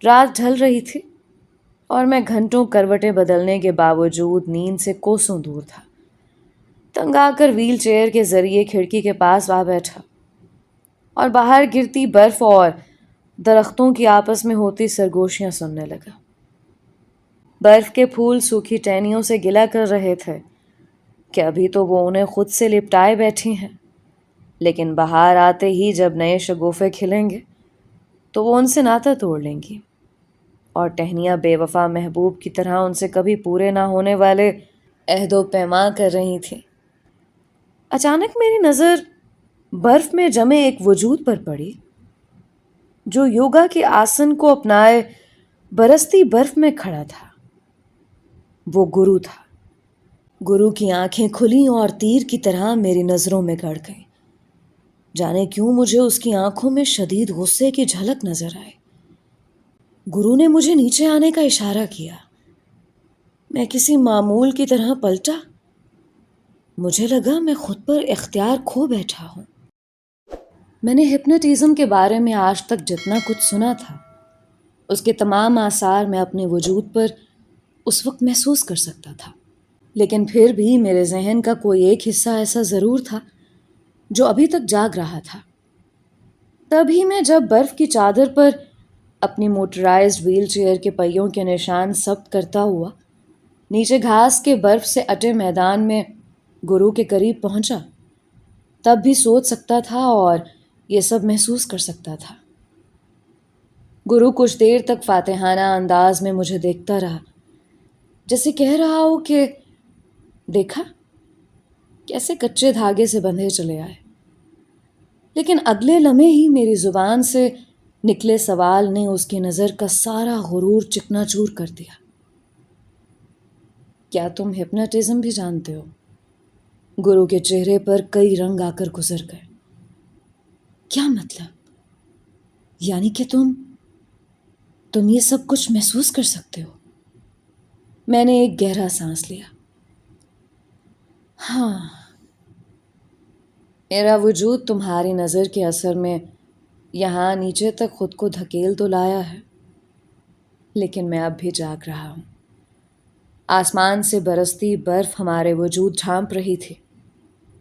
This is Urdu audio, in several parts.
رات ڈھل رہی تھی اور میں گھنٹوں کروٹیں بدلنے کے باوجود نیند سے کوسوں دور تھا۔ تنگ آ کر ویل چیئر کے ذریعے کھڑکی کے پاس آ بیٹھا اور باہر گرتی برف اور درختوں کی آپس میں ہوتی سرگوشیاں سننے لگا۔ برف کے پھول سوکھی ٹہنیوں سے گلا کر رہے تھے کہ ابھی تو وہ انہیں خود سے لپٹائے بیٹھی ہیں، لیکن بہار آتے ہی جب نئے شگوفے کھلیں گے تو وہ ان سے ناتا توڑ لیں گی، اور ٹہنیاں بے وفا محبوب کی طرح ان سے کبھی پورے نہ ہونے والے عہد و پیما کر رہی تھیں۔ اچانک میری نظر برف میں جمے ایک وجود پر پڑی جو یوگا کے آسن کو اپنائے برستی برف میں کھڑا تھا۔ وہ گرو تھا۔ گرو کی آنکھیں کھلیں اور تیر کی طرح میری نظروں میں گڑ گئیں۔ جانے کیوں مجھے اس کی آنکھوں میں شدید غصے کی جھلک نظر آئی۔ گرو نے مجھے نیچے آنے کا اشارہ کیا۔ میں کسی معمول کی طرح پلٹا۔ مجھے لگا میں خود پر اختیار کھو بیٹھا ہوں۔ میں نے ہپنوٹزم کے بارے میں آج تک جتنا کچھ سنا تھا اس کے تمام آثار میں اپنے وجود پر اس وقت محسوس کر سکتا تھا، لیکن پھر بھی میرے ذہن کا کوئی ایک حصہ ایسا ضرور تھا جو ابھی تک جاگ رہا تھا۔ تبھی میں جب برف کی چادر پر اپنی موٹرائزڈ ویل چیئر کے پہیوں کے نشان ثبت کرتا ہوا نیچے گھاس کے برف سے اٹے میدان میں گرو کے قریب پہنچا، تب بھی سوچ سکتا تھا اور یہ سب محسوس کر سکتا تھا۔ گرو کچھ دیر تک فاتحانہ انداز میں مجھے دیکھتا رہا، جیسے کہہ رہا ہو کہ دیکھا کیسے کچے دھاگے سے بندھے چلے آئے۔ لیکن اگلے لمحے ہی میری زبان سے نکلے سوال نے اس کی نظر کا سارا غرور چکنا چور کر دیا۔ کیا تم ہپنوٹزم بھی جانتے ہو؟ گرو کے چہرے پر کئی رنگ آ کر گزر گئے۔ کیا مطلب؟ یعنی کہ تم یہ سب کچھ محسوس کر سکتے ہو؟ میں نے ایک گہرا سانس لیا۔ ہاں، میرا وجود تمہاری نظر کے اثر میں یہاں نیچے تک خود کو دھکیل تو لایا ہے، لیکن میں اب بھی جاگ رہا ہوں۔ آسمان سے برستی برف ہمارے وجود ڈھانپ رہی تھی۔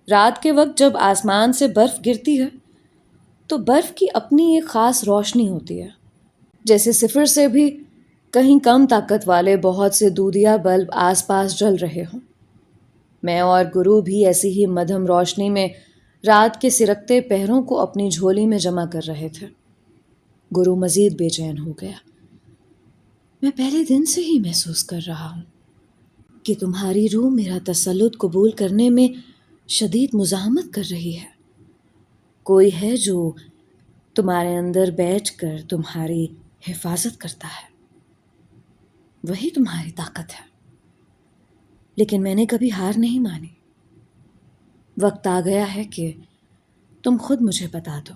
رات کے وقت جب آسمان سے برف گرتی ہے تو برف کی اپنی ایک خاص روشنی ہوتی ہے، جیسے صفر سے بھی کہیں کم طاقت والے بہت سے دودھیا بلب آس پاس جل رہے ہوں۔ میں اور گرو بھی ایسی ہی مدھم روشنی میں رات کے سرکتے پہروں کو اپنی جھولی میں جمع کر رہے تھے۔ گرو مزید بے چین ہو گیا۔ میں پہلے دن سے ہی محسوس کر رہا ہوں کہ تمہاری روح میرا تسلط قبول کرنے میں شدید مزاحمت کر رہی ہے۔ کوئی ہے جو تمہارے اندر بیٹھ کر تمہاری حفاظت کرتا ہے۔ وہی تمہاری طاقت ہے۔ لیکن میں نے کبھی ہار نہیں مانی۔ وقت آ گیا ہے کہ تم خود مجھے بتا دو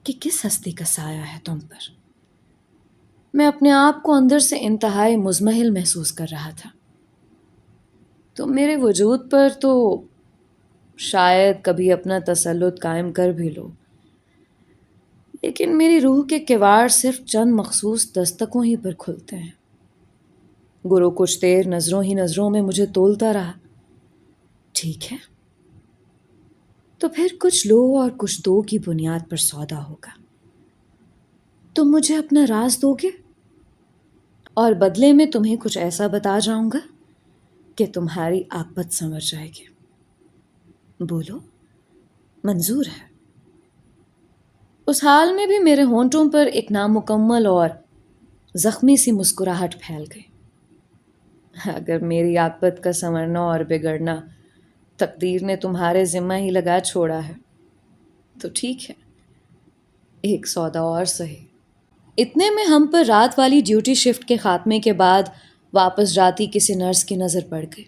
کہ کس ہستی کا سایہ ہے تم پر۔ میں اپنے آپ کو اندر سے انتہائی مضمحل محسوس کر رہا تھا۔ تم میرے وجود پر تو شاید کبھی اپنا تسلط قائم کر بھی لو، لیکن میری روح کے کواڑ صرف چند مخصوص دستکوں ہی پر کھلتے ہیں۔ گرو کچھ دیر نظروں ہی نظروں میں مجھے تولتا رہا۔ ٹھیک ہے، تو پھر کچھ لو اور کچھ دو کی بنیاد پر سودا ہوگا۔ تم مجھے اپنا راز دو گے اور بدلے میں تمہیں کچھ ایسا بتا جاؤں گا کہ تمہاری عاقبت سنور جائے گی۔ بولو، منظور ہے؟ اس حال میں بھی میرے ہونٹوں پر ایک نامکمل اور زخمی سی مسکراہٹ پھیل گئی۔ اگر میری عاقبت کا سنورنا اور بگڑنا تقدیر نے تمہارے ذمہ ہی لگا چھوڑا ہے تو ٹھیک ہے، ایک سودا اور سہی۔ اتنے میں ہم پر رات والی ڈیوٹی شفٹ کے خاتمے کے بعد واپس جاتی کسی نرس کی نظر پڑ گئی،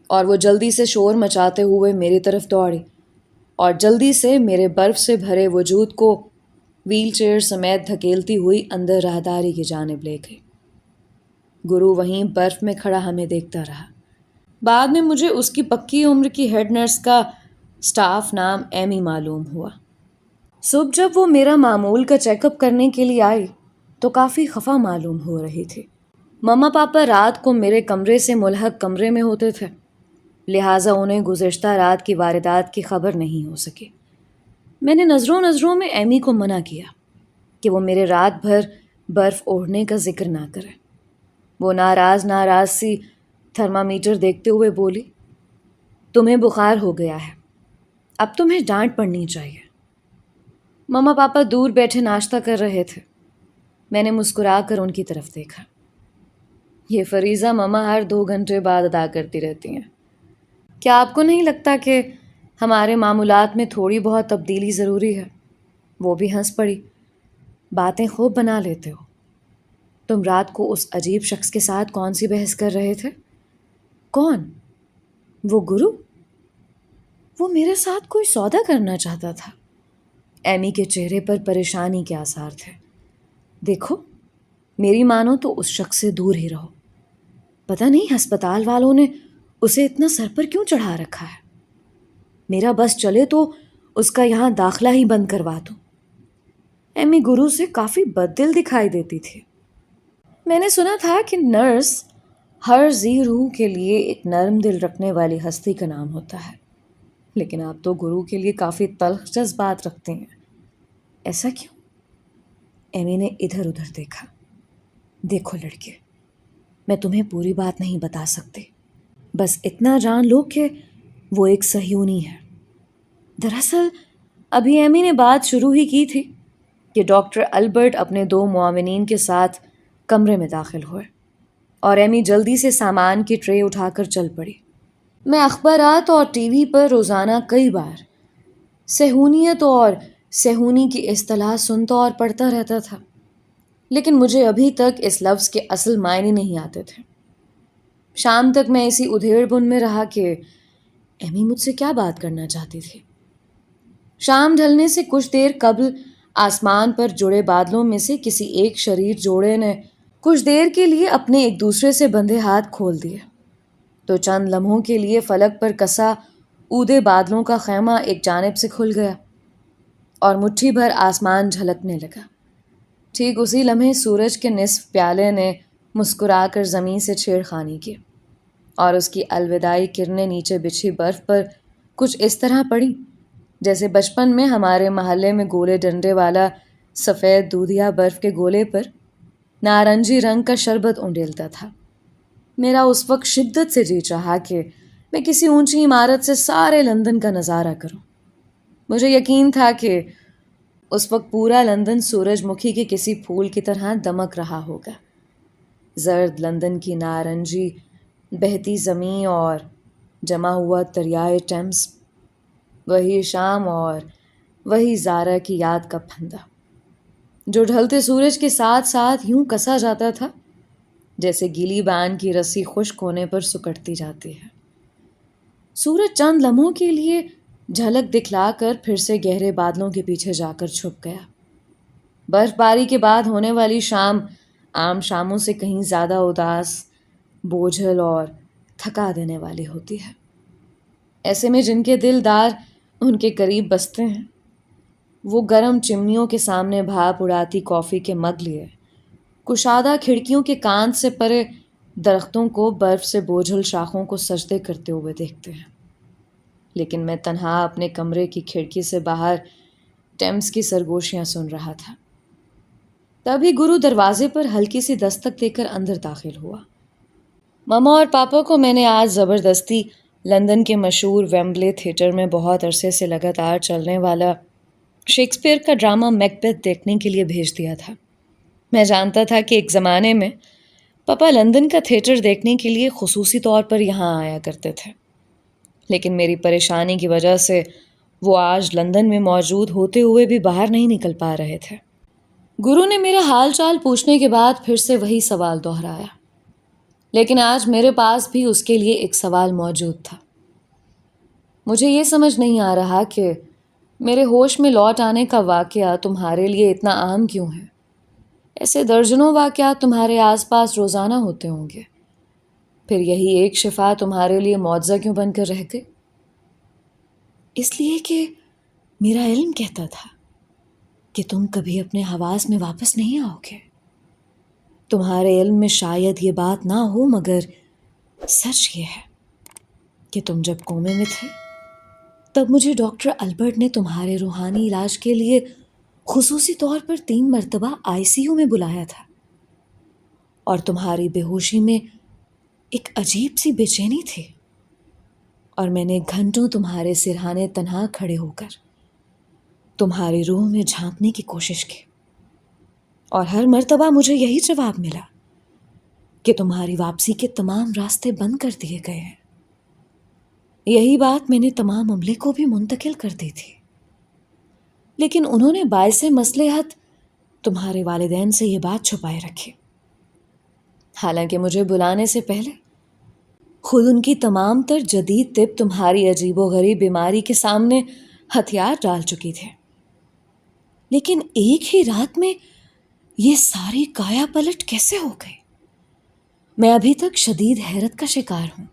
اور وہ جلدی سے شور مچاتے ہوئے میری طرف دوڑی اور جلدی سے میرے برف سے بھرے وجود کو ویل چیئر سمیت دھکیلتی ہوئی اندر راہداری کی جانب لے گئی۔ گرو وہیں برف میں کھڑا ہمیں دیکھتا رہا۔ بعد میں مجھے اس کی پکی عمر کی ہیڈ نرس کا سٹاف نام ایمی معلوم ہوا۔ صبح جب وہ میرا معمول کا چیک اپ کرنے کے لیے آئی تو کافی خفا معلوم ہو رہی تھی۔ مما پاپا رات کو میرے کمرے سے ملحق کمرے میں ہوتے تھے، لہٰذا انہیں گزشتہ رات کی واردات کی خبر نہیں ہو سکی۔ میں نے نظروں میں ایمی کو منع کیا کہ وہ میرے رات بھر برف اوڑھنے کا ذکر نہ کرے۔ وہ ناراض سی تھرمامیٹر دیکھتے ہوئے بولی، تمہیں بخار ہو گیا ہے، اب تمہیں ڈانٹ پڑنی چاہیے۔ مما پاپا دور بیٹھے ناشتہ کر رہے تھے۔ میں نے مسکرا کر ان کی طرف دیکھا۔ یہ فریضہ مما ہر 2 گھنٹے بعد ادا کرتی رہتی ہیں۔ کیا آپ کو نہیں لگتا کہ ہمارے معمولات میں تھوڑی بہت تبدیلی ضروری ہے؟ وہ بھی ہنس پڑی۔ باتیں خوب بنا لیتے ہو۔ تم رات کو اس عجیب شخص کے ساتھ کون سی بحث کر رہے تھے؟ کون؟ وہ گرو؟ وہ میرے ساتھ کوئی سودا کرنا چاہتا تھا۔ ایمی کے چہرے پر پریشانی کے آثار تھے۔ دیکھو، میری مانو تو اس شخص سے دور ہی رہو۔ پتہ نہیں ہسپتال والوں نے اسے اتنا سر پر کیوں چڑھا رکھا ہے۔ میرا بس چلے تو اس کا یہاں داخلہ ہی بند کروا دوں۔ ایمی گرو سے کافی بددل دکھائی دیتی تھی۔ میں نے سنا تھا کہ نرس ہر ذی روح کے لیے ایک نرم دل رکھنے والی ہستی کا نام ہوتا ہے، لیکن آپ تو گرو کے لیے کافی تلخ جذبات رکھتے ہیں، ایسا کیوں؟ ایمی نے ادھر ادھر دیکھا۔ دیکھو لڑکے، میں تمہیں پوری بات نہیں بتا سکتی، بس اتنا جان لو کہ وہ ایک صہیونی ہے۔ دراصل ابھی ایمی نے بات شروع ہی کی تھی کہ ڈاکٹر البرٹ اپنے 2 معاونین کے ساتھ کمرے میں داخل ہوئے اور ایمی جلدی سے سامان کی ٹرے اٹھا کر چل پڑی۔ میں اخبارات اور ٹی وی پر روزانہ کئی بار صہیونیت اور صہیونی کی اصطلاح سنتا اور پڑھتا رہتا تھا، لیکن مجھے ابھی تک اس لفظ کے اصل معنی نہیں آتے تھے۔ شام تک میں اسی ادھیڑ بن میں رہا کہ ایمی مجھ سے کیا بات کرنا چاہتی تھی۔ شام ڈھلنے سے کچھ دیر قبل آسمان پر جڑے بادلوں میں سے کسی ایک شریر جوڑے نے کچھ دیر کے لیے اپنے ایک دوسرے سے بندھے ہاتھ کھول دیے، تو چند لمحوں کے لیے فلک پر کسا اودے بادلوں کا خیمہ ایک جانب سے کھل گیا اور مٹھی بھر آسمان جھلکنے لگا۔ ٹھیک اسی لمحے سورج کے نصف پیالے نے مسکرا کر زمین سے چھیڑ خانی کی اور اس کی الوداعی کرنیں نیچے بچھی برف پر کچھ اس طرح پڑیں جیسے بچپن میں ہمارے محلے میں گولے ڈنڈے والا سفید دودھیا برف کے گولے پر نارنجی رنگ کا شربت انڈیلتا تھا۔ میرا اس وقت شدت سے جی چاہا کہ میں کسی اونچی عمارت سے سارے لندن کا نظارہ کروں۔ مجھے یقین تھا کہ اس وقت پورا لندن سورج مکھی کے کسی پھول کی طرح دمک رہا ہوگا۔ زرد لندن کی نارنجی بہتی زمین اور جمع ہوا دریائے ٹیمز، وہی شام اور وہی زارا کی یاد کا پھندا جو ڈھلتے سورج کے ساتھ ساتھ یوں کسا جاتا تھا جیسے گیلی بان کی رسی خشک ہونے پر سکڑتی جاتی ہے۔ سورج چند لمحوں کے لیے جھلک دکھلا کر پھر سے گہرے بادلوں کے پیچھے جا کر چھپ گیا۔ برف باری کے بعد ہونے والی شام عام شاموں سے کہیں زیادہ اداس، بوجھل اور تھکا دینے والی ہوتی ہے۔ ایسے میں جن کے دل دار ان کے قریب بستے ہیں، وہ گرم چمنیوں کے سامنے بھاپ اڑاتی کافی کے مگ لیے کشادہ کھڑکیوں کے کان سے پرے درختوں کو برف سے بوجھل شاخوں کو سجدے کرتے ہوئے دیکھتے ہیں۔ لیکن میں تنہا اپنے کمرے کی کھڑکی سے باہر ٹیمز کی سرگوشیاں سن رہا تھا۔ تبھی گرو دروازے پر ہلکی سی دستک دے کر اندر داخل ہوا۔ مما اور پاپا کو میں نے آج زبردستی لندن کے مشہور ویمبلے تھیٹر میں بہت عرصے سے لگاتار چلنے والا شیکسپیئر کا ڈرامہ میکبیتھ دیکھنے کے لیے بھیج دیا تھا۔ میں جانتا تھا کہ ایک زمانے میں پاپا لندن کا تھیٹر دیکھنے کے لیے خصوصی طور پر یہاں آیا کرتے تھے، لیکن میری پریشانی کی وجہ سے وہ آج لندن میں موجود ہوتے ہوئے بھی باہر نہیں نکل پا رہے تھے۔ گرو نے میرا حال چال پوچھنے کے بعد پھر سے وہی سوال دہرایا، لیکن آج میرے پاس بھی اس کے لیے ایک سوال موجود تھا۔ مجھے یہ سمجھ نہیں آ رہا کہ میرے ہوش میں لوٹ آنے کا واقعہ تمہارے لیے اتنا عام کیوں ہے۔ ایسے درجنوں واقعات تمہارے آس پاس روزانہ ہوتے ہوں گے، پھر یہی ایک شفا تمہارے لیے معجزہ کیوں بن کر رہ گئی؟ اس لیے کہ میرا علم کہتا تھا کہ تم کبھی اپنے حواس میں واپس نہیں آؤ گے۔ تمہارے علم میں شاید یہ بات نہ ہو، مگر سچ یہ ہے کہ تم جب کومے میں تھے تب مجھے ڈاکٹر البرٹ نے تمہارے روحانی علاج کے لیے خصوصی طور پر 3 مرتبہ ICU میں بلایا تھا، اور تمہاری بے ہوشی میں ایک عجیب سی بے چینی تھی، اور میں نے گھنٹوں تمہارے سرہانے تنہا کھڑے ہو کر تمہاری روح میں جھانکنے کی کوشش کی، اور ہر مرتبہ مجھے یہی جواب ملا کہ تمہاری واپسی کے تمام راستے بند کر دیے گئے ہیں۔ یہی بات میں نے تمام عملے کو بھی منتقل کر دی تھی، لیکن انہوں نے باعث مصلحت تمہارے والدین سے یہ بات چھپائے رکھی، حالانکہ مجھے بلانے سے پہلے خود ان کی تمام تر جدید طب تمہاری عجیب و غریب بیماری کے سامنے ہتھیار ڈال چکی تھے۔ لیکن ایک ہی رات میں یہ ساری کایا پلٹ کیسے ہو گئی؟ میں ابھی تک شدید حیرت کا شکار ہوں۔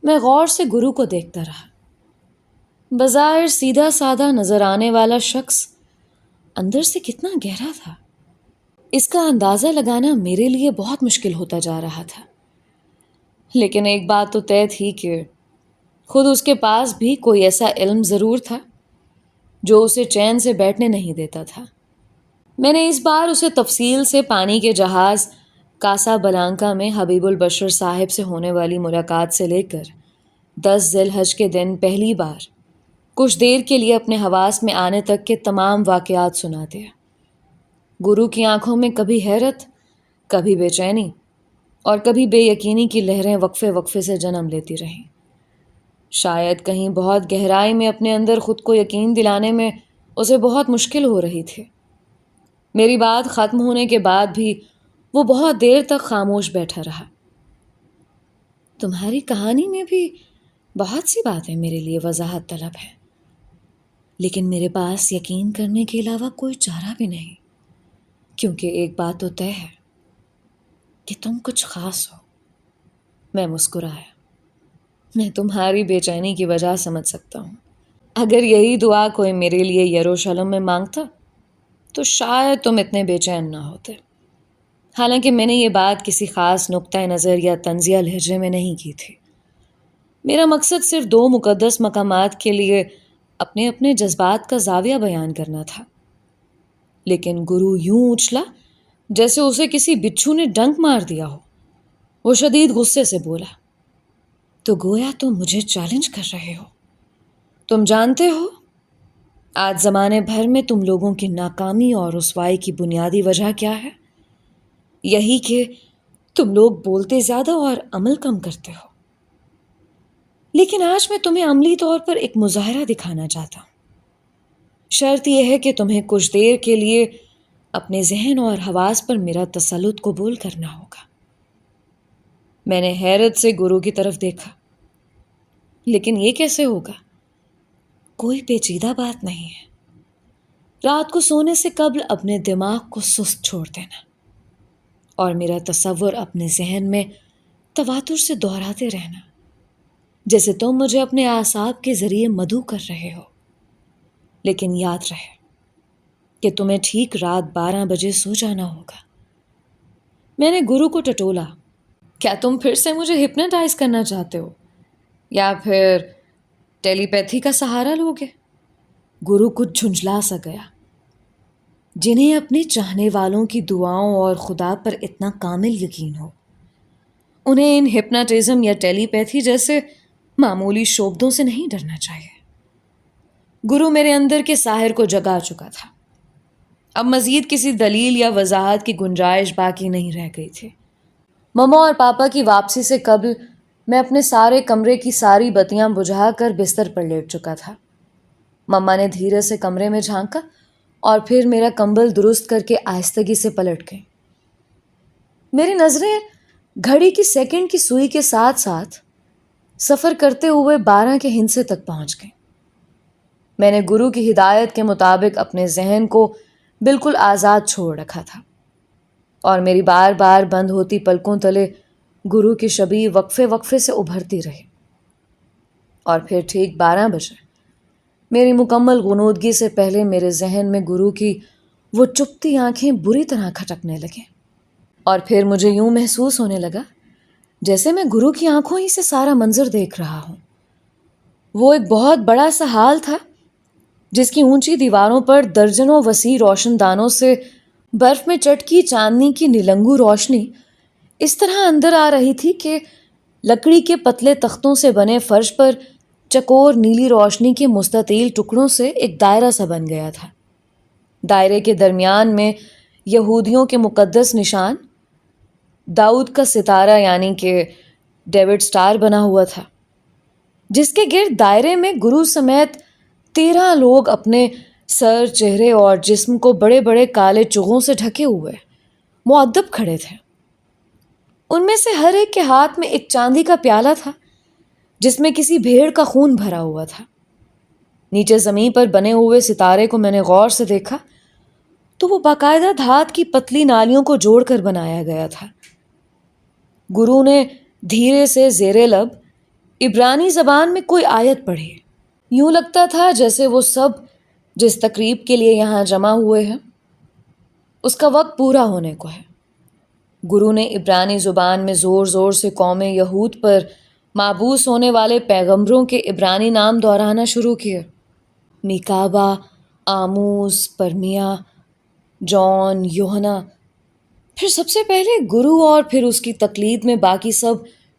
میں غور سے گرو کو دیکھتا رہا۔ بظاہر سیدھا سادہ نظر آنے والا شخص اندر سے کتنا گہرا تھا، اس کا اندازہ لگانا میرے لیے بہت مشکل ہوتا جا رہا تھا۔ لیکن ایک بات تو طے تھی کہ خود اس کے پاس بھی کوئی ایسا علم ضرور تھا جو اسے چین سے بیٹھنے نہیں دیتا تھا۔ میں نے اس بار اسے تفصیل سے پانی کے جہاز کاسا بلانکا میں حبیب البشر صاحب سے ہونے والی ملاقات سے لے کر 10 ذی الحج کے دن پہلی بار کچھ دیر کے لیے اپنے حواس میں آنے تک کے تمام واقعات سنا دیا۔ گرو کی آنکھوں میں کبھی حیرت، کبھی بے چینی اور کبھی بے یقینی کی لہریں وقفے وقفے سے جنم لیتی رہیں۔ شاید کہیں بہت گہرائی میں اپنے اندر خود کو یقین دلانے میں اسے بہت مشکل ہو رہی تھی۔ میری بات ختم ہونے کے بعد بھی وہ بہت دیر تک خاموش بیٹھا رہا۔ تمہاری کہانی میں بھی بہت سی باتیں میرے لیے وضاحت طلب ہیں، لیکن میرے پاس یقین کرنے کے علاوہ کوئی چارہ بھی نہیں، کیونکہ ایک بات تو طے ہے کہ تم کچھ خاص ہو۔ میں مسکرایا۔ میں تمہاری بے چینی کی وجہ سمجھ سکتا ہوں۔ اگر یہی دعا کوئی میرے لیے یروشلم میں مانگتا تو شاید تم اتنے بے چین نہ ہوتے۔ حالانکہ میں نے یہ بات کسی خاص نقطۂ نظر یا طنزیہ لہجے میں نہیں کی تھی۔ میرا مقصد صرف 2 مقدس مقامات کے لیے اپنے اپنے جذبات کا زاویہ بیان کرنا تھا۔ لیکن گرو یوں اچھلا جیسے اسے کسی بچھو نے ڈنک مار دیا ہو۔ وہ شدید غصے سے بولا، تو گویا تم مجھے چیلنج کر رہے ہو؟ تم جانتے ہو آج زمانے بھر میں تم لوگوں کی ناکامی اور رسوائی کی بنیادی وجہ کیا ہے؟ یہی کہ تم لوگ بولتے زیادہ اور عمل کم کرتے ہو۔ لیکن آج میں تمہیں عملی طور پر ایک مظاہرہ دکھانا چاہتا ہوں۔ شرط یہ ہے کہ تمہیں کچھ دیر کے لیے اپنے ذہن اور حواس پر میرا تسلط قبول کرنا ہوگا۔ میں نے حیرت سے گرو کی طرف دیکھا۔ لیکن یہ کیسے ہوگا؟ کوئی پیچیدہ بات نہیں ہے۔ رات کو سونے سے قبل اپنے دماغ کو سست چھوڑ دینا اور میرا تصور اپنے ذہن میں تواتر سے دہراتے رہنا، جیسے تم مجھے اپنے اعصاب کے ذریعے مدعو کر رہے ہو۔ لیکن یاد رہے کہ تمہیں ٹھیک رات 12 بجے سو جانا ہوگا۔ میں نے گرو کو ٹٹولا، کیا تم پھر سے مجھے ہپنوٹائز کرنا چاہتے ہو یا پھر ٹیلی پیتھی کا سہارا لوگے؟ گرو کچھ جھنجھلا سا گیا۔ جنہیں اپنے چاہنے والوں کی دعاؤں اور خدا پر اتنا کامل یقین ہو، انہیں ان ہپناٹزم یا ٹیلی پیتھی جیسے معمولی شعبدوں سے نہیں ڈرنا چاہیے۔ گرو میرے اندر کے ساحر کو جگا چکا تھا۔ اب مزید کسی دلیل یا وضاحت کی گنجائش باقی نہیں رہ گئی تھی۔ مما اور پاپا کی واپسی سے قبل میں اپنے سارے کمرے کی ساری بتیاں بجھا کر بستر پر لیٹ چکا تھا۔ مما نے دھیرے سے کمرے میں جھانکا اور پھر میرا کمبل درست کر کے آہستگی سے پلٹ گئی۔ میری نظریں گھڑی کی سیکنڈ کی سوئی کے ساتھ ساتھ سفر کرتے ہوئے 12 کے ہندسے تک پہنچ گئیں۔ میں نے گرو کی ہدایت کے مطابق اپنے ذہن کو بالکل آزاد چھوڑ رکھا تھا، اور میری بار بار بند ہوتی پلکوں تلے گرو کی شبیہ وقفے وقفے سے ابھرتی رہی۔ اور پھر ٹھیک 12 بجے میری مکمل غنودگی سے پہلے میرے ذہن میں گرو کی وہ چپتی آنکھیں بری طرح کھٹکنے لگیں۔ اور پھر مجھے یوں محسوس ہونے لگا جیسے میں گرو کی آنکھوں ہی سے سارا منظر دیکھ رہا ہوں۔ وہ ایک بہت بڑا سا ہال تھا جس کی اونچی دیواروں پر درجنوں وسیع روشن دانوں سے برف میں چٹکی چاندنی کی نیلنگو روشنی اس طرح اندر آ رہی تھی کہ لکڑی کے پتلے تختوں سے بنے فرش پر چکور نیلی روشنی کے مستطیل ٹکڑوں سے ایک دائرہ سا بن گیا تھا۔ دائرے کے درمیان میں یہودیوں کے مقدس نشان داؤد کا ستارہ یعنی کہ ڈیوڈ سٹار بنا ہوا تھا، جس کے گرد دائرے میں گرو سمیت 13 لوگ اپنے سر، چہرے اور جسم کو بڑے بڑے کالے چغوں سے ڈھکے ہوئے مؤدب کھڑے تھے۔ ان میں سے ہر ایک کے ہاتھ میں ایک چاندی کا پیالہ تھا جس میں کسی بھیڑ کا خون بھرا ہوا تھا۔ نیچے زمین پر بنے ہوئے ستارے کو میں نے غور سے دیکھا تو وہ باقاعدہ دھات کی پتلی نالیوں کو جوڑ کر بنایا گیا تھا۔ گرو نے دھیرے سے زیر لب عبرانی زبان میں کوئی آیت پڑھی۔ یوں لگتا تھا جیسے وہ سب جس تقریب کے لیے یہاں جمع ہوئے ہیں اس کا وقت پورا ہونے کو ہے۔ گرو نے عبرانی زبان میں زور زور سے قوم یہود پر مابعوث ہونے والے پیغمبروں کے عبرانی نام دہرانا شروع کیے: میکابا، آموس، پرمیا، جون، یوحنا۔ پھر سب سے پہلے گرو اور پھر اس کی تقلید میں باقی سب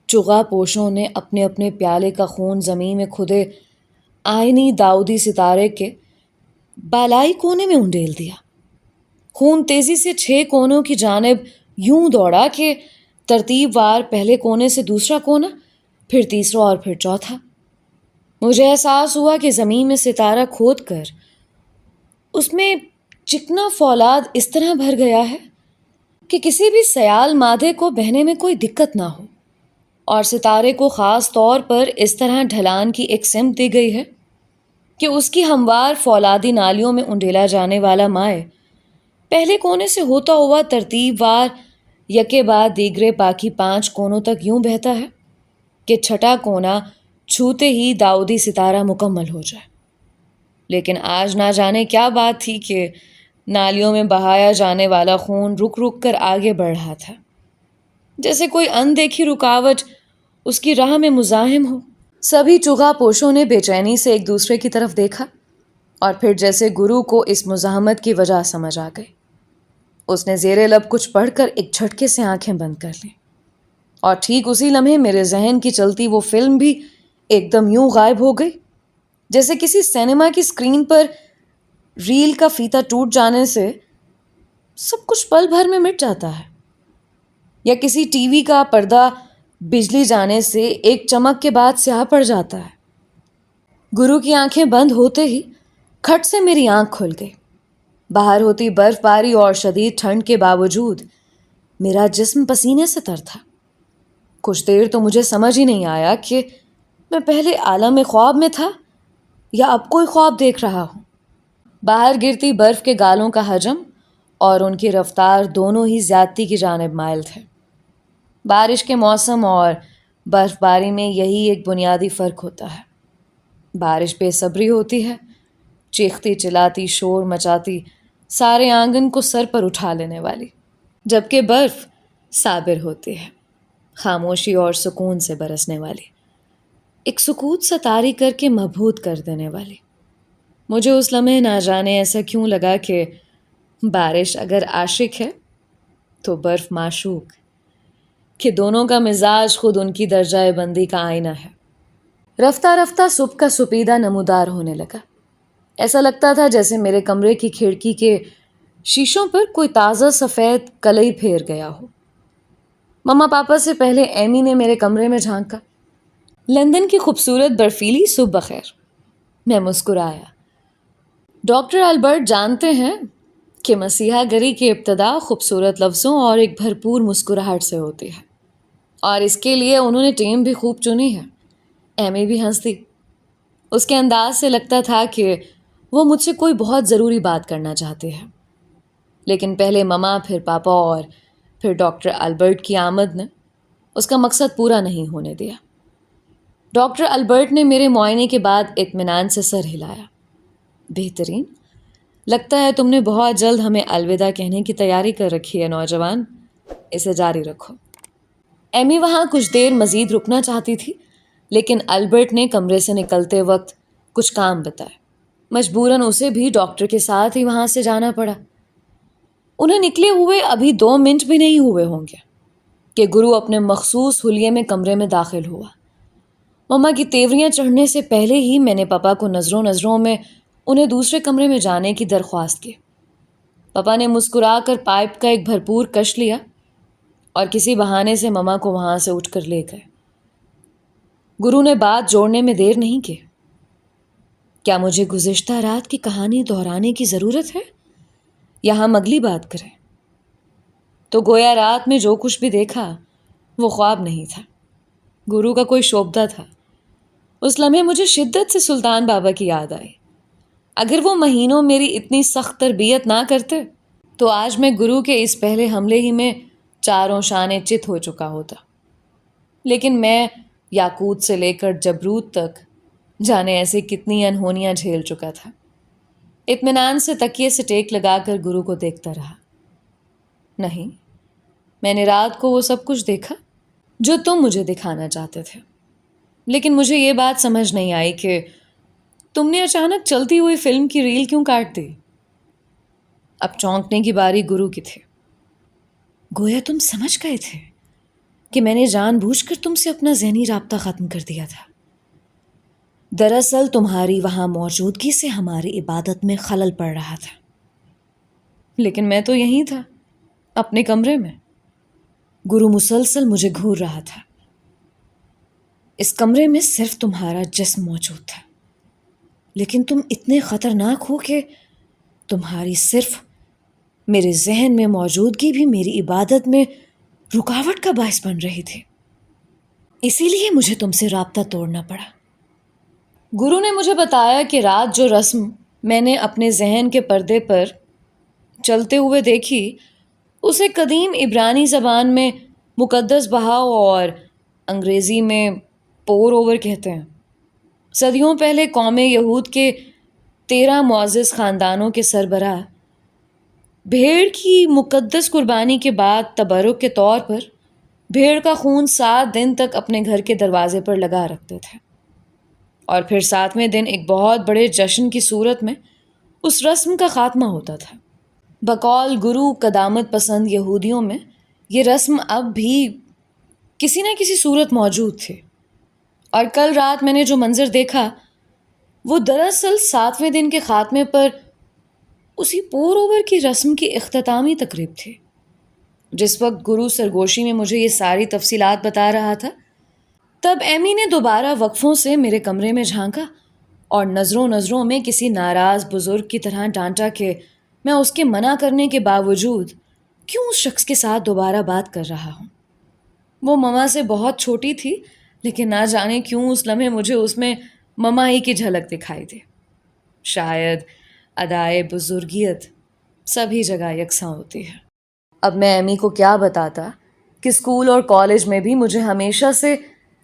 چغا پوشوں نے اپنے اپنے پیالے کا خون زمین میں کھدے آئینی داؤدی ستارے کے بالائی کونے میں انڈیل دیا۔ خون تیزی سے 6 کونوں کی جانب یوں دوڑا کہ ترتیب وار پہلے کونے سے دوسرا کونا، پھر تیسرا اور پھر چوتھا۔ مجھے احساس ہوا کہ زمین میں ستارہ کھود کر اس میں چکنا فولاد اس طرح بھر گیا ہے کہ کسی بھی سیال مادے کو بہنے میں کوئی دقت نہ ہو، اور ستارے کو خاص طور پر اس طرح ڈھلان کی ایک سمت دی گئی ہے کہ اس کی ہموار فولادی نالیوں میں انڈیلا جانے والا مائع پہلے کونے سے ہوتا ہوا ترتیب وار یکے بعد دیگرے باقی 5 کونوں تک یوں بہتا ہے کہ چھٹا کونا چھوتے ہی داؤدی ستارہ مکمل ہو جائے۔ لیکن آج نہ جانے کیا بات تھی کہ نالیوں میں بہایا جانے والا خون رک رک کر آگے بڑھ رہا تھا، جیسے کوئی اندیکھی رکاوٹ اس کی راہ میں مزاحم ہو۔ سبھی چغا پوشوں نے بے چینی سے ایک دوسرے کی طرف دیکھا اور پھر جیسے گرو کو اس مزاحمت کی وجہ سمجھ آ گئی، اس نے زیر لب کچھ پڑھ کر ایک جھٹکے سے آنکھیں بند کر لیں، اور ٹھیک اسی لمحے میرے ذہن کی چلتی وہ فلم بھی ایک دم یوں غائب ہو گئی جیسے کسی سینما کی اسکرین پر ریل کا فیتہ ٹوٹ جانے سے سب کچھ پل بھر میں مٹ جاتا ہے، یا کسی ٹی وی کا پردہ بجلی جانے سے ایک چمک کے بعد سیاہ پڑ جاتا ہے۔ گرو کی آنکھیں بند ہوتے ہی کھٹ سے میری آنکھ کھل گئی۔ باہر ہوتی برف باری اور شدید ٹھنڈ کے باوجود میرا جسم پسینے سے تر تھا۔ کچھ دیر تو مجھے سمجھ ہی نہیں آیا کہ میں پہلے عالم خواب میں تھا یا اب کوئی خواب دیکھ رہا ہوں۔ باہر گرتی برف کے گالوں کا حجم اور ان کی رفتار دونوں ہی زیادتی کی جانب مائل تھے۔ بارش کے موسم اور برف باری میں یہی ایک بنیادی فرق ہوتا ہے۔ بارش بے صبری ہوتی ہے، چیختی چلاتی شور مچاتی سارے آنگن کو سر پر اٹھا لینے والی، جبکہ برف صابر ہوتی ہے، خاموشی اور سکون سے برسنے والی، ایک سکوت سا طاری کر کے مبہوت کر دینے والی۔ مجھے اس لمحے نہ جانے ایسا کیوں لگا کہ بارش اگر عاشق ہے تو برف معشوق، کہ دونوں کا مزاج خود ان کی درجہ بندی کا آئینہ ہے۔ رفتہ رفتہ صبح کا سپیدہ نمودار ہونے لگا۔ ایسا لگتا تھا جیسے میرے کمرے کی کھڑکی کے شیشوں پر کوئی تازہ سفید کلئی پھیر گیا ہو۔ مما پاپا سے پہلے ایمی نے میرے کمرے میں جھانکا۔ لندن کی خوبصورت برفیلی صبح بخیر، میں مسکرایا۔ ڈاکٹر البرٹ جانتے ہیں کہ مسیحا گری کی ابتدا خوبصورت لفظوں اور ایک بھرپور مسکراہٹ سے ہوتی ہے، اور اس کے لیے انہوں نے ٹیم بھی خوب چنی ہے۔ ایمی بھی ہنس دی۔ اس کے انداز سے لگتا تھا کہ وہ مجھ سے کوئی بہت ضروری بات کرنا چاہتے ہیں، لیکن پہلے مما، پھر پاپا اور پھر ڈاکٹر البرٹ کی آمد نے اس کا مقصد پورا نہیں ہونے دیا۔ ڈاکٹر البرٹ نے میرے معائنے کے بعد اطمینان سے سر ہلایا۔ بہترین، لگتا ہے تم نے بہت جلد ہمیں الوداع کہنے کی تیاری کر رکھی ہے نوجوان۔ اسے جاری رکھو۔ ایمی وہاں کچھ دیر مزید رکنا چاہتی تھی، لیکن البرٹ نے کمرے سے نکلتے وقت کچھ کام بتایا۔ مجبوراً اسے بھی ڈاکٹر کے ساتھ ہی وہاں سے جانا پڑا۔ انہیں نکلے ہوئے ابھی 2 منٹ بھی نہیں ہوئے ہوں گے کہ گرو اپنے مخصوص حلیے میں کمرے میں داخل ہوا۔ مما کی تیوریاں چڑھنے سے پہلے ہی میں نے پاپا کو نظروں میں انہیں دوسرے کمرے میں جانے کی درخواست کی۔ پاپا نے مسکرا کر پائپ کا ایک بھرپور کش لیا اور کسی بہانے سے مما کو وہاں سے اٹھ کر لے گئے۔ گرو نے بات جوڑنے میں دیر نہیں کی۔ کیا مجھے گزشتہ رات کی کہانی دہرانے کی ضرورت ہے یا ہم اگلی بات کریں؟ تو گویا رات میں جو کچھ بھی دیکھا وہ خواب نہیں تھا، گرو کا کوئی شوبدہ تھا۔ اس لمحے مجھے شدت سے سلطان بابا کی یاد آئی۔ اگر وہ مہینوں میری اتنی سخت تربیت نہ کرتے تو آج میں گرو کے اس پہلے حملے ہی میں چاروں شانے چت ہو چکا ہوتا۔ لیکن میں یاقوت سے لے کر جبروت تک جانے ایسے کتنی انہونیاں جھیل چکا تھا۔ اطمینان سے تکیے سے ٹیک لگا کر گرو کو دیکھتا رہا۔ نہیں، میں نے رات کو وہ سب کچھ دیکھا جو تم مجھے دکھانا چاہتے تھے، لیکن مجھے یہ بات سمجھ نہیں آئی کہ تم نے اچانک چلتی ہوئی فلم کی ریل کیوں کاٹ دی؟ اب چونکنے کی باری گرو کی تھی۔ گویا تم سمجھ گئے تھے کہ میں نے جان بوجھ کر تم سے اپنا ذہنی رابطہ ختم کر دیا تھا۔ دراصل تمہاری وہاں موجودگی سے ہماری عبادت میں خلل پڑ رہا تھا، لیکن میں تو یہیں تھا، اپنے کمرے میں۔ گرو مسلسل مجھے گھور رہا تھا۔ اس کمرے میں صرف تمہارا جسم موجود تھا، لیکن تم اتنے خطرناک ہو کہ تمہاری صرف میرے ذہن میں موجودگی بھی میری عبادت میں رکاوٹ کا باعث بن رہی تھی۔ اسی لیے مجھے تم سے رابطہ توڑنا پڑا۔ گرو نے مجھے بتایا کہ رات جو رسم میں نے اپنے ذہن کے پردے پر چلتے ہوئے دیکھی اسے قدیم عبرانی زبان میں مقدس بہاؤ اور انگریزی میں پور اوور کہتے ہیں۔ صدیوں پہلے قوم یہود کے 13 معزز خاندانوں کے سربراہ بھیڑ کی مقدس قربانی کے بعد تبرک کے طور پر بھیڑ کا خون 7 دن تک اپنے گھر کے دروازے پر لگا رکھتے تھے، اور پھر 7ویں دن ایک بہت بڑے جشن کی صورت میں اس رسم کا خاتمہ ہوتا تھا۔ بقول گرو قدامت پسند یہودیوں میں یہ رسم اب بھی کسی نہ کسی صورت موجود تھی، اور کل رات میں نے جو منظر دیکھا وہ دراصل 7ویں دن کے خاتمے پر اسی پور اوور کی رسم کی اختتامی تقریب تھی۔ جس وقت گرو سرگوشی میں مجھے یہ ساری تفصیلات بتا رہا تھا، تب ایمی نے دوبارہ وقفوں سے میرے کمرے میں جھانکا اور نظروں میں کسی ناراض بزرگ کی طرح ڈانٹا کہ میں اس کے منع کرنے کے باوجود کیوں اس شخص کے ساتھ دوبارہ بات کر رہا ہوں۔ وہ مما سے بہت چھوٹی تھی، لیکن نہ جانے کیوں اس لمحے مجھے اس میں مما ہی کی جھلک دکھائی دی۔ شاید ادائے بزرگیت سبھی جگہ یکساں ہوتی ہے۔ اب میں ایمی کو کیا بتاتا کہ اسکول اور کالج میں بھی مجھے ہمیشہ سے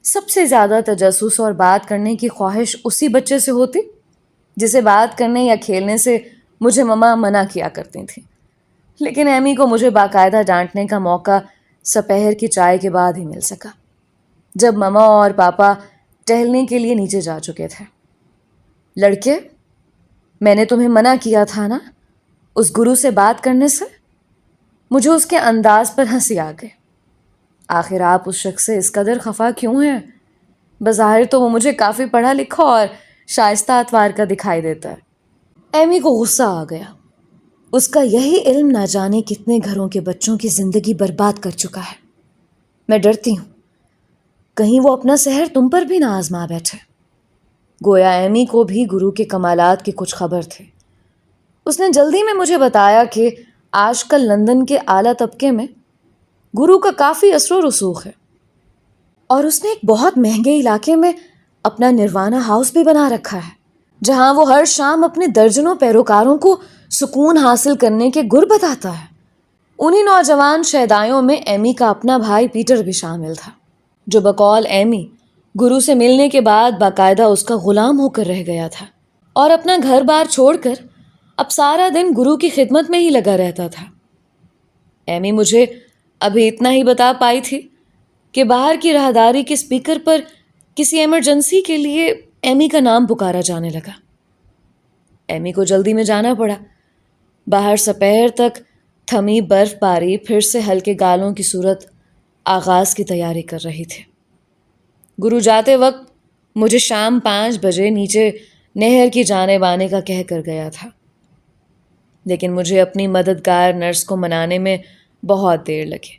سب سے زیادہ تجسس اور بات کرنے کی خواہش اسی بچے سے ہوتی جسے بات کرنے یا کھیلنے سے مجھے مما منع کیا کرتی تھیں۔ لیکن ایمی کو مجھے باقاعدہ ڈانٹنے کا موقع سپہر کی چائے کے بعد ہی مل سکا، جب مما اور پاپا ٹہلنے کے لیے نیچے جا چکے تھے۔ لڑکے، میں نے تمہیں منع کیا تھا نا اس گرو سے بات کرنے سے؟ مجھے اس کے انداز پر ہنسی آ گئی۔ آخر آپ اس شخص سے اس قدر خفا کیوں ہیں؟ بظاہر تو وہ مجھے کافی پڑھا لکھا اور شائستہ اتوار کا دکھائی دیتا ہے۔ ایمی کو غصہ آ گیا۔ اس کا یہی علم نہ جانے کتنے گھروں کے بچوں کی زندگی برباد کر چکا ہے۔ میں ڈرتی ہوں کہیں وہ اپنا سحر تم پر بھی نہ آزما بیٹھے۔ گویا ایمی کو بھی گرو کے کمالات کی کچھ خبر تھی۔ اس نے جلدی میں مجھے بتایا کہ آج کل لندن کے اعلیٰ طبقے میں گرو کا کافی اثر و رسوخ ہے، اور اس نے ایک بہت مہنگے علاقے میں اپنا نروانا ہاؤس بھی بنا رکھا ہے، جہاں وہ ہر شام اپنے درجنوں پیروکاروں کو سکون حاصل کرنے کے گر بتاتا ہے۔ انہی نوجوان شہدائیوں میں ایمی کا اپنا بھائی پیٹر بھی شامل تھا، جو بقول ایمی گرو سے ملنے کے بعد باقاعدہ اس کا غلام ہو کر رہ گیا تھا اور اپنا گھر بار چھوڑ کر اب سارا دن گرو کی خدمت میں ہی لگا رہتا تھا۔ ایمی مجھے ابھی اتنا ہی بتا پائی تھی کہ باہر کی راہداری کے اسپیکر پر کسی ایمرجنسی کے لیے ایمی کا نام پکارا جانے لگا۔ ایمی کو جلدی میں جانا پڑا۔ باہر سپہر تک تھمی برف باری پھر سے ہلکے گالوں کی صورت آغاز کی تیاری کر رہی تھی۔ گرو جاتے وقت مجھے شام 5 بجے نیچے نہر کی جانب آنے کا کہہ کر گیا تھا، لیکن مجھے اپنی مددگار نرس کو منانے میں بہت دیر لگی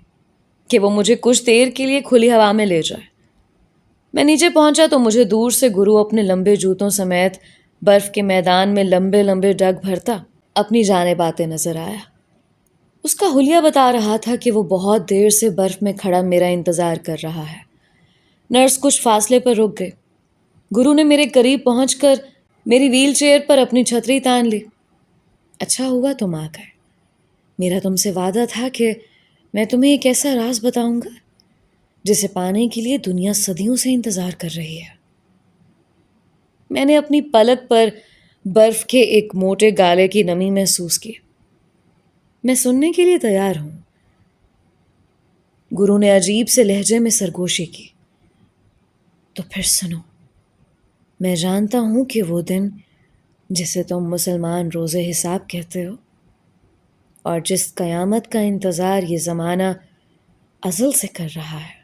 کہ وہ مجھے کچھ دیر کے لیے کھلی ہوا میں لے جائے۔ میں نیچے پہنچا تو مجھے دور سے گرو اپنے لمبے جوتوں سمیت برف کے میدان میں لمبے لمبے ڈگ بھرتا اپنی جانب آتے نظر آیا۔ اس کا حلیہ بتا رہا تھا کہ وہ بہت دیر سے برف میں کھڑا میرا انتظار کر رہا ہے۔ نرس کچھ فاصلے پر رک گئے۔ گرو نے میرے قریب پہنچ کر میری ویل چیئر پر اپنی چھتری تان لی۔ اچھا ہوا تم آ گئے۔ میرا تم سے وعدہ تھا کہ میں تمہیں ایک ایسا راز بتاؤں گا جسے پانے کے لیے دنیا صدیوں سے انتظار کر رہی ہے۔ میں نے اپنی پلک پر برف کے ایک موٹے گالے کی نمی محسوس کی۔ میں سننے کے لیے تیار ہوں۔ گرو نے عجیب سے لہجے میں سرگوشی کی۔ تو پھر سنو، میں جانتا ہوں کہ وہ دن جسے تم مسلمان روزے حساب کہتے ہو اور جس قیامت کا انتظار یہ زمانہ ازل سے کر رہا ہے،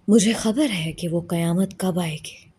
مجھے خبر ہے کہ وہ قیامت کب آئے گی۔